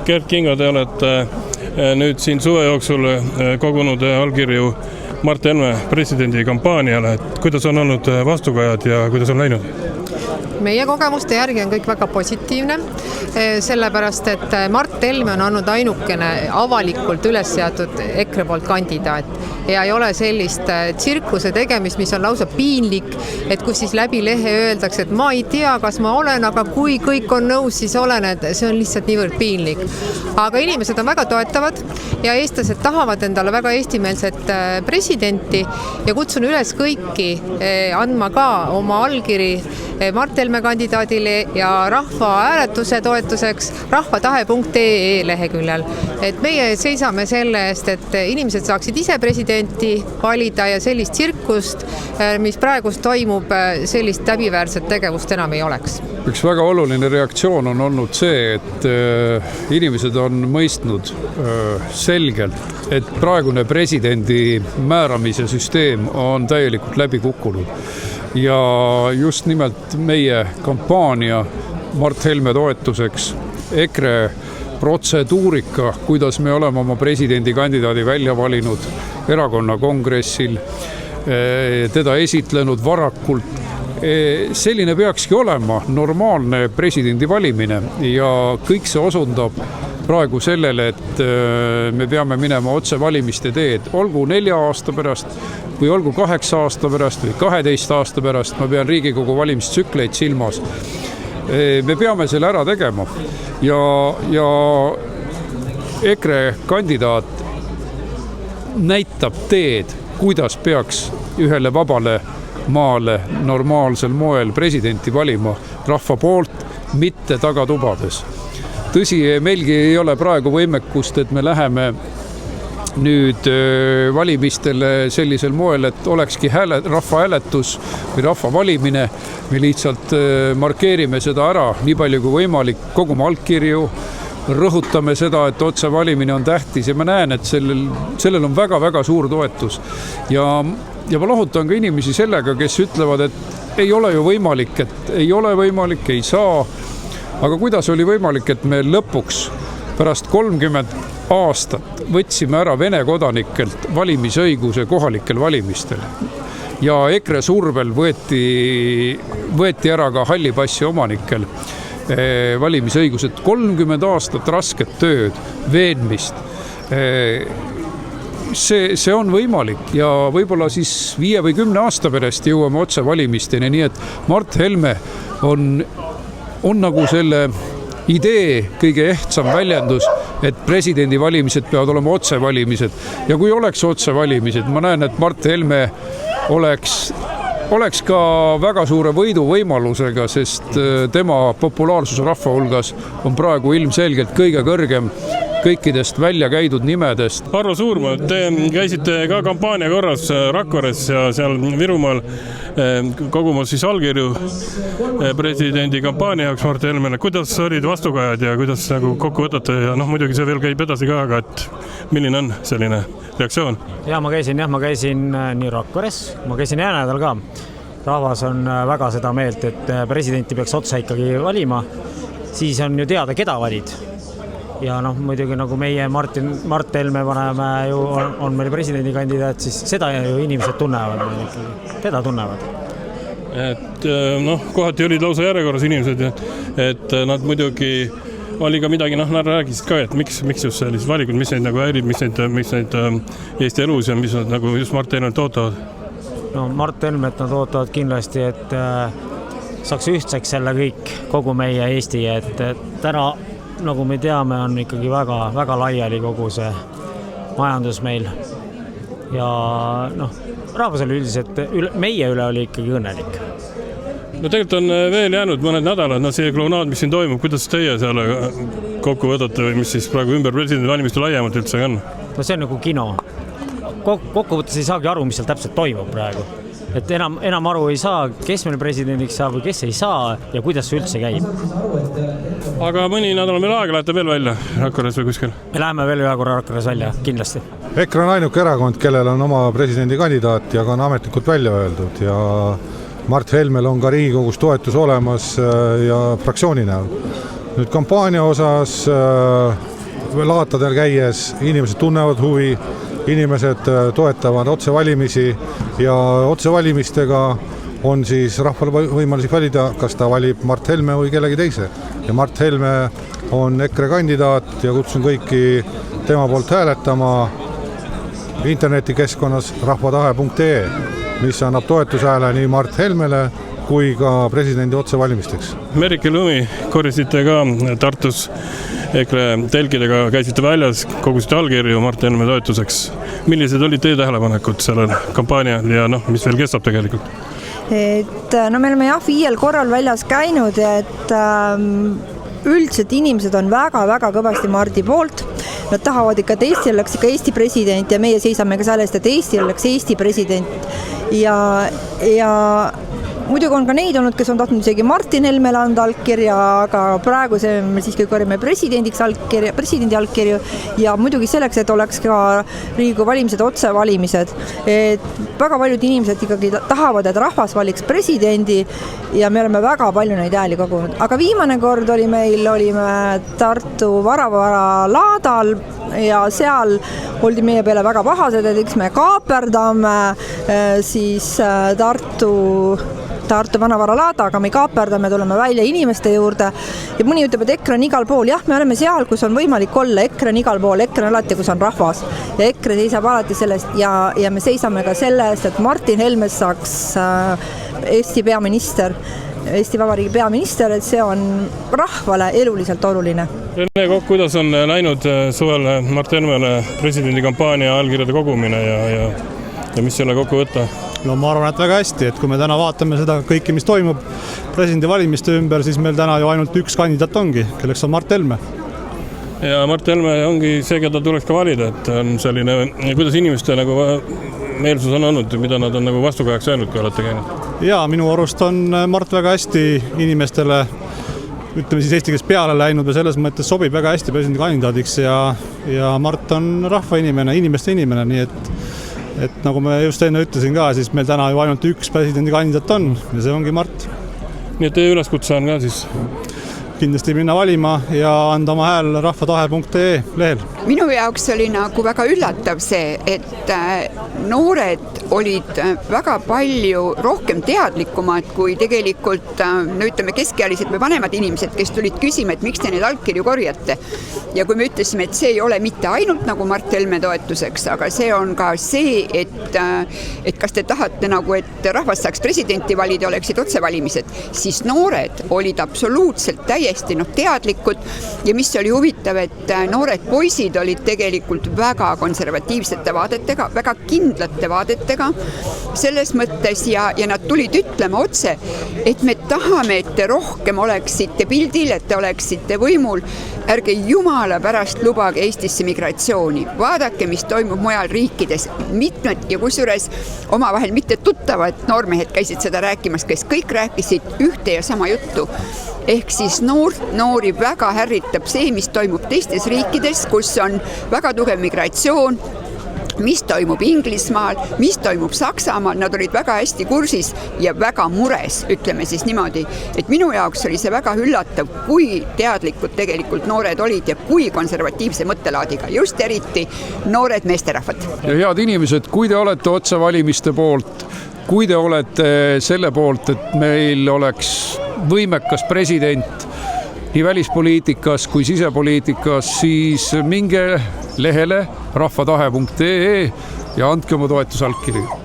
Kert Kingo, te olete nüüd siin suve jooksul kogunud allkirju Mart Helme presidendi kampaaniale. Kuidas on olnud vastukajad ja kuidas on läinud? Meie kogemuste järgi on kõik väga positiivne, sellepärast et Mart Helme on olnud ainukene avalikult üles seatud EKRE poolt kandidaat ja ei ole sellist tsirkuse tegemist, mis on lausa piinlik, et kus siis läbi lehe öeldakse, et ma ei tea, kas ma olen, aga kui kõik on nõus, siis olen, et see on lihtsalt niivõrd piinlik. Aga inimesed on väga toetavad ja eestlased tahavad endale väga eestimeelset presidenti ja kutsun üles kõiki andma ka oma allkiri Mart Helme kandidaadile ja rahva hääletuse toetuseks rahvatahe.ee leheküljel. Et meie seisame selle eest, et inimesed saaksid ise presidenti valida ja sellist tsirkust, mis praegust toimub, sellist läbiväärset tegevust enam ei oleks. Üks väga oluline reaktsioon on olnud see, et inimesed on mõistnud selgelt, et praegune presidendi määramise süsteem on täielikult läbi kukkunud. Ja just nimelt meie kampaania Mart Helme toetuseks, EKRE protseduurika, kuidas me oleme oma presidendikandidaadi välja valinud erakonna kongressil, teda esitlenud varakult. Selline peakski olema normaalne presidendi valimine ja kõik see osundab praegu sellele, et me peame minema otse valimiste teed, olgu 4 aasta pärast või olgu 8 aasta pärast või 12 aasta pärast, ma pean Riigikogu valimistsükleid silmas. Me peame selle ära tegema ja EKRE kandidaat näitab teed, kuidas peaks ühele vabale maale normaalsel moel presidenti valima rahva poolt, mitte tagatubades. Tõsi, meilgi ei ole praegu võimekust, et me läheme nüüd valimistele sellisel moel, et olekski rahva hääletus või rahva valimine. Me lihtsalt markeerime seda ära nii palju kui võimalik, kogume allkirju, rõhutame seda, et otse valimine on tähtis ja ma näen, et sellel on väga-väga suur toetus. Ja ma lohutan ka inimesi sellega, kes ütlevad, et ei ole ju võimalik, et ei ole võimalik, ei saa. Aga kuidas oli võimalik, et me lõpuks pärast 30 aastat võtsime ära Vene kodanikelt valimisõiguse kohalikel valimistel ja EKRE survel võeti ära ka halli passi omanikel valimisõigused. 30 aastat rasket tööd, veenmist. See on võimalik ja võib-olla siis 5 või 10 aasta pärast jõuame otse valimisteni, nii et Mart Helme on nagu selle idee kõige ehtsam väljendus, et presidendivalimised peavad olema otsevalimised. Ja kui oleks otsevalimised, ma näen, et Mart Helme oleks ka väga suure võidu võimalusega, sest tema populaarsus rahva hulgas on praegu ilmselgelt kõige kõrgem kõikidest välja käidud nimedest. Arvo Suurma, te käisite ka kampaania korras Rakveres ja seal Virumaal kogumas siis allkirju presidendi kampaania jaoks Mart Helmele. Kuidas olid vastukajad ja kuidas nagu kokku võtate ja muidugi see veel käib edasi ka, aga et milline on selline reaktsioon? Ja ma käisin nii Rakveres, ma käisin nädal ka. Rahvas on väga seda meelt, et presidenti peaks otse ikkagi valima, siis on ju teada, keda valid. Ja muidugi nagu meie Mart Helme paneme ju on meil presidendikandidaat, siis seda ju inimesed tunnevad, teda tunnevad. Et kohati olid lausa järjekorras inimesed, et nad muidugi oli ka midagi, nad räägisid ka, et miks just sellised valikud, mis neid nagu häirib, mis neid Eesti elus ja mis nad nagu just Mart Helmet ootavad? Mart Helmet nad ootavad kindlasti, et saaks ühtseks selle kõik, kogu meie Eesti, et täna nagu me teame, on ikkagi väga laiali kogu see majandus meil. Ja rahvas oli üldiselt, meie üle oli ikkagi õnnelik. Tegelikult on veel jäänud mõned nädalad, see klounaad, mis siin toimub, kuidas teie seal kokku võtate või mis siis praegu ümber presidendi valimiste laiemalt üldse on? See on nagu kino. Kokkuvõttes ei saagi aru, mis seal täpselt toimub praegu. Et enam aru ei saa, kes meil presidendiks saab või kes ei saa ja kuidas see üldse käib. Aga mõni nädal meil aega, lähete veel välja Rakveres või kuskil? Me läheme veel ühe korra Rakveres välja, kindlasti. EKRE on ainuke erakond, kellel on oma presidendikandidaat ja ka on ametlikult välja öeldud ja Mart Helmel on ka Riigikogus toetus olemas ja fraktsiooni näol. Nüüd kampaania osas laatadel käies inimesed tunnevad huvi, inimesed toetavad otsevalimisi ja otsevalimistega on siis rahval võimalik valida, kas ta valib Mart Helme või kellegi teise. Ja Mart Helme on EKRE kandidaat ja kutsun kõiki tema poolt hääletama internetikeskkonnas rahvatahe.ee, mis annab toetushääle nii Mart Helmele kui ka presidendi otsevalimisteks. Merike Lumi korjasite ka Tartus EKRE telkidega, käisite väljas, kogusite allkirju Mart Helme toetuseks. Millised olid teie tähelepanekud sellel kampaanial ja mis veel kestab tegelikult? Me oleme 5 korral väljas käinud, et üldiselt inimesed on väga-väga kõvasti Mardi poolt. Nad tahavad ikka, et Eestil oleks ikka Eesti president ja meie seisame ka sellest, et Eestil oleks Eesti president ja muidugi on ka neid olnud, kes on tahtnud isegi Martin Helmele anda allkirja, aga praegu me siiski korjame presidendi allkirju ja muidugi selleks, et oleks ka Riigikogu valimised otsevalimised. Väga paljud inimesed ikkagi tahavad, et rahvas valiks presidendi ja me oleme väga palju neid hääli kogunud. Aga viimane kord olime Tartu Varavara laadal ja seal oldi meie peale väga pahased, et eks me kaaperdame siis Tartu Vanavara laada, aga me kaaperdame, tuleme välja inimeste juurde ja mõni ütleb, et EKRE on igal pool. Jah, me oleme seal, kus on võimalik olla, EKRE on igal pool, EKRE on alati, kus on rahvas ja EKRE seisab alati sellest ja me seisame ka selle eest, et Martin Helme saaks Eesti Vabariigi peaminister, et see on rahvale eluliselt oluline. Rene Kokk, kuidas on läinud suvel Mart Helmele presidendi kampaania allkirjade kogumine ja mis selle kokku võtta? No ma arvan, et väga hästi, et kui me täna vaatame seda kõike, mis toimub presidendi valimiste ümber, siis meil täna ju ainult üks kandidaat ongi, kelleks on Mart Helme. Ja Mart Helme ongi see, keda tuleks ka valida, et on selline, kuidas inimeste meelsus on olnud, mida nad on vastukajaks öelnud, kui olete käinud? Ja minu arust on Mart väga hästi inimestele, ütleme siis eesti keeles peale läinud ja selles mõttes sobib väga hästi presidendi kandidaadiks ja Mart on rahva inimene, inimeste inimene, nii et nagu me just enne ütlesin ka, siis meil täna ju ainult üks presidendi kandidaat on ja see ongi Mart. Nii et teie üleskutse on ka siis? Kindlasti minna valima ja anda oma hääl rahvatahe.ee lehel. Minu jaoks oli väga üllatav see, et noored olid väga palju rohkem teadlikumad kui tegelikult, ütleme keskealised või vanemad inimesed, kes tulid küsima, et miks te neid allkirju korjate. Ja kui me ütlesime, et see ei ole mitte ainult Mart Helme toetuseks, aga see on ka see, et kas te tahate et rahvas saaks presidenti valida, oleksid otsevalimised, siis noored olid absoluutselt täiesti teadlikud ja mis oli huvitav, et noored poisid olid tegelikult väga konservatiivsete vaadetega, väga kindlate vaadetega selles mõttes ja nad tulid ütlema otse, et me tahame, et te rohkem oleksite pildil, et te oleksite võimul, ärge jumala pärast lubage Eestisse migratsiooni, vaadake, mis toimub mujal riikides, mitmed ja kusjuures omavahel mitte tuttavad noormehed käisid seda rääkimas, kes kõik rääkisid ühte ja sama juttu. Ehk siis noori väga ärritab see, mis toimub teistes riikides, kus on väga tugev migratsioon, mis toimub Inglismaal, mis toimub Saksamaal, nad olid väga hästi kursis ja väga mures, ütleme siis niimoodi. Et minu jaoks oli see väga üllatav, kui teadlikud tegelikult noored olid ja kui konservatiivse mõttelaadiga, just eriti noored meesterahvad. Ja head inimesed, kui te olete otsevalimiste poolt, kui te olete selle poolt, et meil oleks võimekas president nii välispoliitikas kui sisepoliitikas, siis minge lehele rahvatahe.ee ja andke oma toetusallkirju.